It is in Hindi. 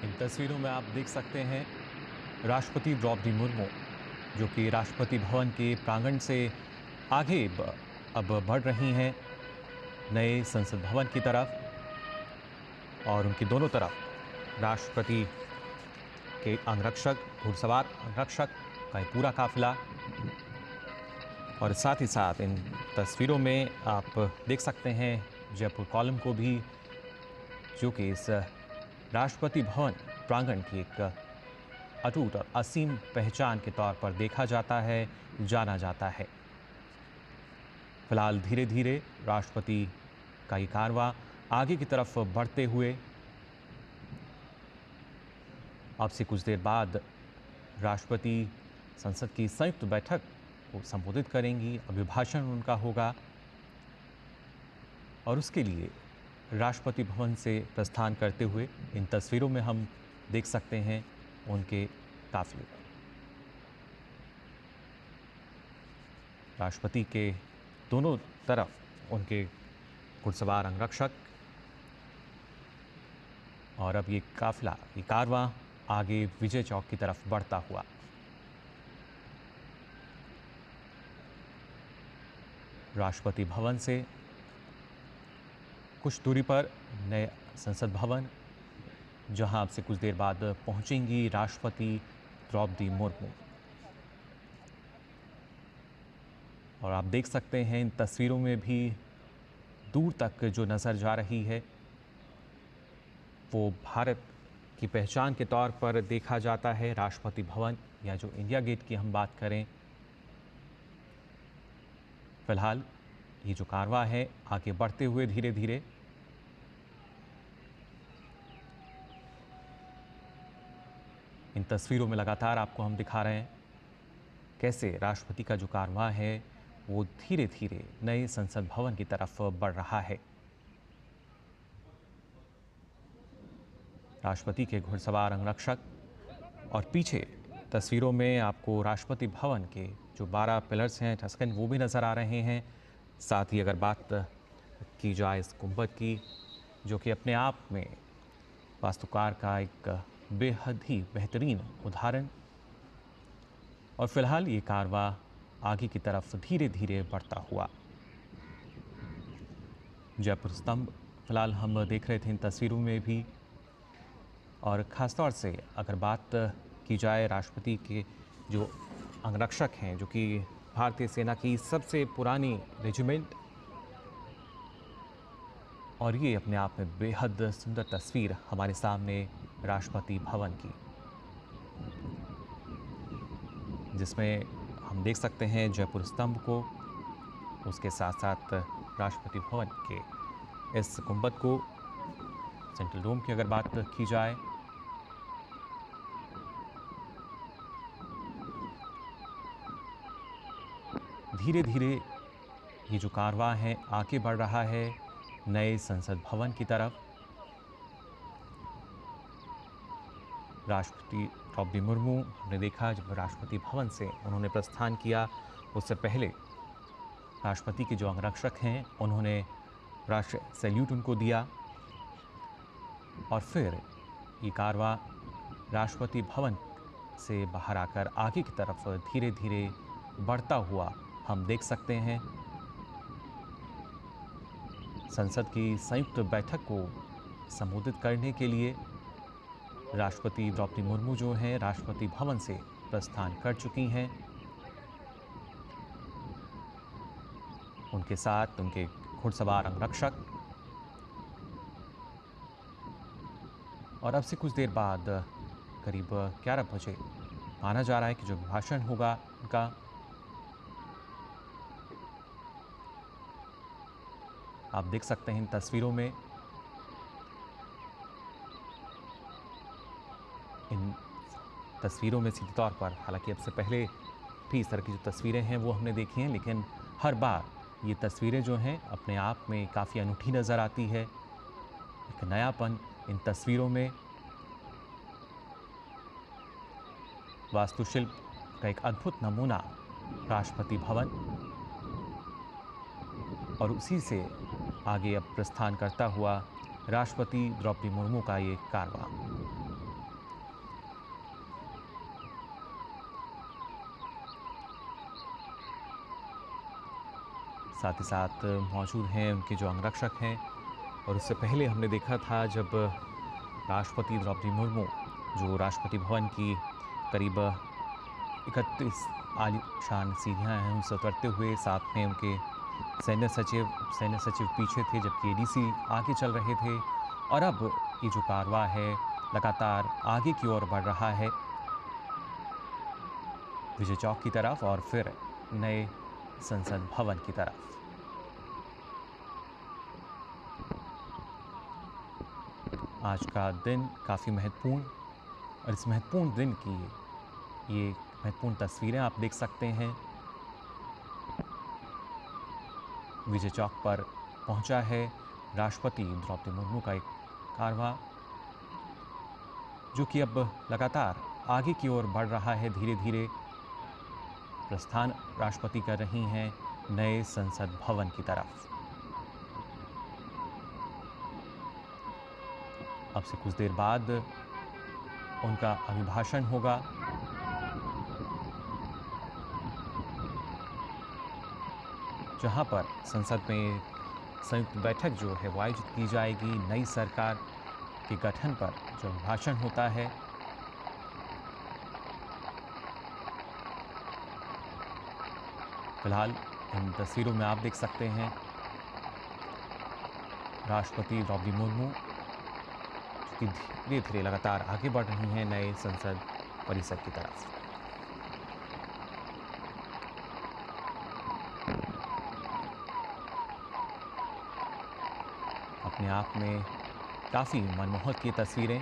इन तस्वीरों में आप देख सकते हैं राष्ट्रपति द्रौपदी मुर्मू जो कि राष्ट्रपति भवन के प्रांगण से आगे अब बढ़ रही हैं नए संसद भवन की तरफ और उनकी दोनों तरफ राष्ट्रपति के अंगरक्षक घुड़सवार अंगरक्षक का ये पूरा काफिला। और साथ ही साथ इन तस्वीरों में आप देख सकते हैं जयपुर कॉलम को भी, जो कि इस राष्ट्रपति भवन प्रांगण की एक अटूट और असीम पहचान के तौर पर देखा जाता है, जाना जाता है। फिलहाल धीरे धीरे राष्ट्रपति का ये कारवां आगे की तरफ बढ़ते हुए अब से कुछ देर बाद राष्ट्रपति संसद की संयुक्त बैठक को संबोधित करेंगी। अभिभाषण उनका होगा और उसके लिए राष्ट्रपति भवन से प्रस्थान करते हुए इन तस्वीरों में हम देख सकते हैं उनके काफिले। राष्ट्रपति के दोनों तरफ उनके घुड़सवार अंगरक्षक और अब ये काफिला, ये कारवां आगे विजय चौक की तरफ बढ़ता हुआ। राष्ट्रपति भवन से कुछ दूरी पर नए संसद भवन, जहां अब से कुछ देर बाद पहुंचेंगी राष्ट्रपति द्रौपदी मुर्मू। और आप देख सकते हैं इन तस्वीरों में भी दूर तक जो नजर जा रही है वो भारत की पहचान के तौर पर देखा जाता है। राष्ट्रपति भवन या जो इंडिया गेट की हम बात करें, फिलहाल ये जो कारवां है आगे बढ़ते हुए धीरे धीरे इन तस्वीरों में लगातार आपको हम दिखा रहे हैं कैसे राष्ट्रपति का जो कारवां है वो धीरे धीरे नए संसद भवन की तरफ बढ़ रहा है। राष्ट्रपति के घुड़सवार अंगरक्षक और पीछे तस्वीरों में आपको राष्ट्रपति भवन के जो 12 पिलर्स हैं टस्कन, वो भी नज़र आ रहे हैं। साथ ही अगर बात की जाए इस गुंबद की, जो कि अपने आप में वास्तुकार का एक बेहद ही बेहतरीन उदाहरण। और फिलहाल ये कारवां आगे की तरफ धीरे धीरे बढ़ता हुआ। जयपुर स्तंभ फिलहाल हम देख रहे थे इन तस्वीरों में भी। और ख़ासतौर से अगर बात की जाए राष्ट्रपति के जो अंगरक्षक हैं, जो कि भारतीय सेना की सबसे पुरानी रेजिमेंट, और ये अपने आप में बेहद सुंदर तस्वीर हमारे सामने राष्ट्रपति भवन की, जिसमें हम देख सकते हैं जयपुर स्तंभ को, उसके साथ साथ राष्ट्रपति भवन के इस गुंबद को, सेंट्रल डोम की अगर बात की जाए, धीरे धीरे ये जो कारवां है आगे बढ़ रहा है नए संसद भवन की तरफ। राष्ट्रपति द्रौपदी मुर्मू, हमने देखा जब राष्ट्रपति भवन से उन्होंने प्रस्थान किया, उससे पहले राष्ट्रपति के जो अंगरक्षक हैं उन्होंने राष्ट्र सैल्यूट उनको दिया। और फिर ये कारवां राष्ट्रपति भवन से बाहर आकर आगे की तरफ धीरे धीरे बढ़ता हुआ हम देख सकते हैं। संसद की संयुक्त बैठक को संबोधित करने के लिए राष्ट्रपति द्रौपदी मुर्मू जो हैं राष्ट्रपति भवन से प्रस्थान कर चुकी हैं। उनके साथ उनके घुड़सवार अंगरक्षक। और अब से कुछ देर बाद करीब 11 बजे माना जा रहा है कि जो भाषण होगा उनका, आप देख सकते हैं इन तस्वीरों में, इन तस्वीरों में सीधे तौर पर, हालांकि अब से पहले भी इस तरह की जो तस्वीरें हैं वो हमने देखी हैं, लेकिन हर बार ये तस्वीरें जो हैं अपने आप में काफ़ी अनूठी नज़र आती है। एक नयापन इन तस्वीरों में, वास्तुशिल्प का एक अद्भुत नमूना राष्ट्रपति भवन, और उसी से आगे अब प्रस्थान करता हुआ राष्ट्रपति द्रौपदी मुर्मू का ये कारवां। साथ ही साथ मौजूद हैं उनके जो अंगरक्षक हैं। और उससे पहले हमने देखा था जब राष्ट्रपति द्रौपदी मुर्मू जो राष्ट्रपति भवन की करीब 31 आलीशान सीढ़ियाँ हैं उनसे उतरते हुए, साथ में उनके सैन्य सचिव पीछे थे जबकि एडीसी आगे चल रहे थे। और अब ये जो कारवां है लगातार आगे की ओर बढ़ रहा है विजय चौक की तरफ और फिर नए संसद भवन की तरफ। आज का दिन काफ़ी महत्वपूर्ण, और इस महत्वपूर्ण दिन की ये महत्वपूर्ण तस्वीरें आप देख सकते हैं। विजय चौक पर पहुंचा है राष्ट्रपति द्रौपदी मुर्मू का एक कारवां, जो कि अब लगातार आगे की ओर बढ़ रहा है। धीरे धीरे प्रस्थान राष्ट्रपति कर रही हैं नए संसद भवन की तरफ। अब से कुछ देर बाद उनका अभिभाषण होगा। जहां पर संसद में संयुक्त बैठक जो है वो आयोजित की जाएगी। नई सरकार के गठन पर जो अभिभाषण होता है। फिलहाल इन तस्वीरों में आप देख सकते हैं राष्ट्रपति द्रौपदी मुर्मू जो कि धीरे धीरे लगातार आगे बढ़ रही हैं नए संसद परिसर की तरफ। अपने आप में काफ़ी मनमोहक ये तस्वीरें।